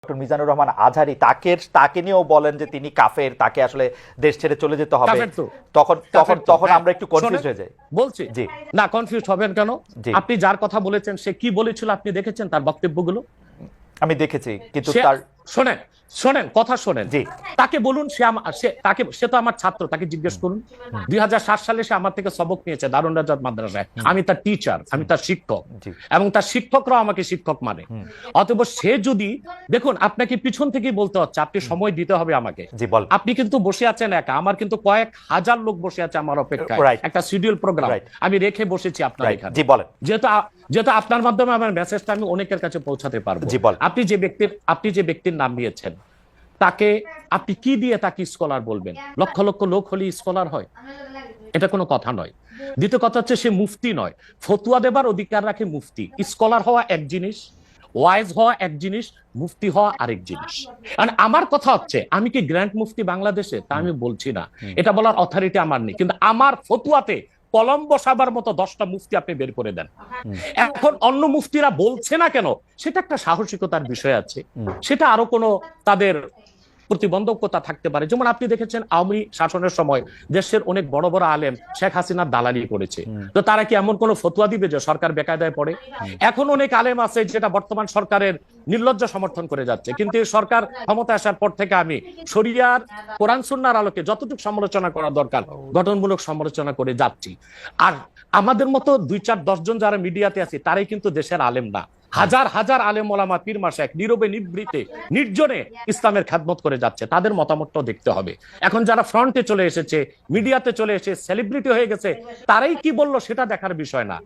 Doctor Mizanur Rahman Azhari তাকে নিয়েও বলেন যে তিনি কাফের, তাকে আসলে দেশ ছেড়ে চলে যেতে হবে। তখন তখন তখন আমরা একটু কনফিউজ হয়ে যাই। বলছি জি না, কনফিউজ হবেন কেন? আপনি যার কথা বলেছেন সে কি বলেছিল আপনি দেখেছেন তার বক্তব্যগুলো? আমি দেখেছি, কিন্তু তার শোনেন শোনেন কথা শোনেন। তাকে বলুন, সে তো আমার ছাত্র, তাকে জিজ্ঞেস করুন। 2007 সালে সে আমার থেকে সবক নিয়েছে দারুন রাজাত মাদ্রাসায়। আমি তার টিচার, আমি তার শিক্ষক, এবং তার শিক্ষকরাও আমাকে শিক্ষক মানে। অতএব সে যদি দেখুন, আপনাকে পিছন থেকেই বলতে হচ্ছে, আপনি সময় দিতে হবে আমাকে। আপনি কিন্তু বসে আছেন একা, আমার কিন্তু কয়েক হাজার লোক বসে আছে আমার অপেক্ষায়, একটা শিডিউল প্রোগ্রাম আমি রেখে বসেছি আপনার এখানে। যেহেতু আপনার মাধ্যমে আমার মেসেজটা আমি অনেকের কাছে পৌঁছাতে পারবো। আপনি যে ব্যক্তির নাম নিয়েছেন তাকে আপনি কি দিয়ে তাকে স্কলার বলবেন? লক্ষ লক্ষ লোক হলে স্কলার হয়? এটা কোনো কথা নয়। দ্বিতীয় কথা হচ্ছে সে মুফতি নয়, ফতুয়া দেবার অধিকার রাখে মুফতি। স্কলার হওয়া এক জিনিস, ওয়াইজ হওয়া এক জিনিস, মুফতি হওয়া আরেক জিনিস। আমার কথা হচ্ছে, আমি কি গ্র্যান্ড মুফতি বাংলাদেশে তা আমি বলছি না, এটা বলার অথরিটি আমার নেই, কিন্তু আমার ফতুয়াতে কলম বসাবার মতো 10টা মুফতি আপনি বের করে দেন। এখন অন্য মুফতিরা বলছে না কেন, সেটা একটা সাহসিকতার বিষয় আছে, সেটা আরো কোনো তাদের প্রতিবন্ধকতা থাকতে পারে। যেমন আপনি দেখেছেন আওয়ামী শাসনের সময় দেশের অনেক বড় বড় আলেম শেখ হাসিনার দালালি করেছে, তো তারা কি এমন কোন ফতোয়া দিবে যে সরকার বেকায়দায় পড়ে? এখন অনেক আলেম আছে যেটা বর্তমান সরকারের নির্লজ্জ সমর্থন করে যাচ্ছে, কিন্তু সরকার ক্ষমতা আসার পর থেকে আমি শরিয়ার কোরআন সুন্নাহর আলোকে যতটুকু সমালোচনা করা দরকার গঠনমূলক সমালোচনা করে যাচ্ছি। আর আমাদের মতো 2-4-10 জন যারা মিডিয়াতে আছে তারাই কিন্তু দেশের আলেম না। হাজার হাজার আলেম ওলামা পীর মাশায়েখ নীরবে নিভৃতে নির্জনে ইসলামের খেদমত করে যাচ্ছে, তাদের মতামতটাও দেখতে হবে। এখন যারা ফ্রন্টে চলে এসেছে, মিডিয়াতে চলে এসে সেলিব্রিটি হয়ে গেছে, তারাই কি বললো সেটা দেখার বিষয় না।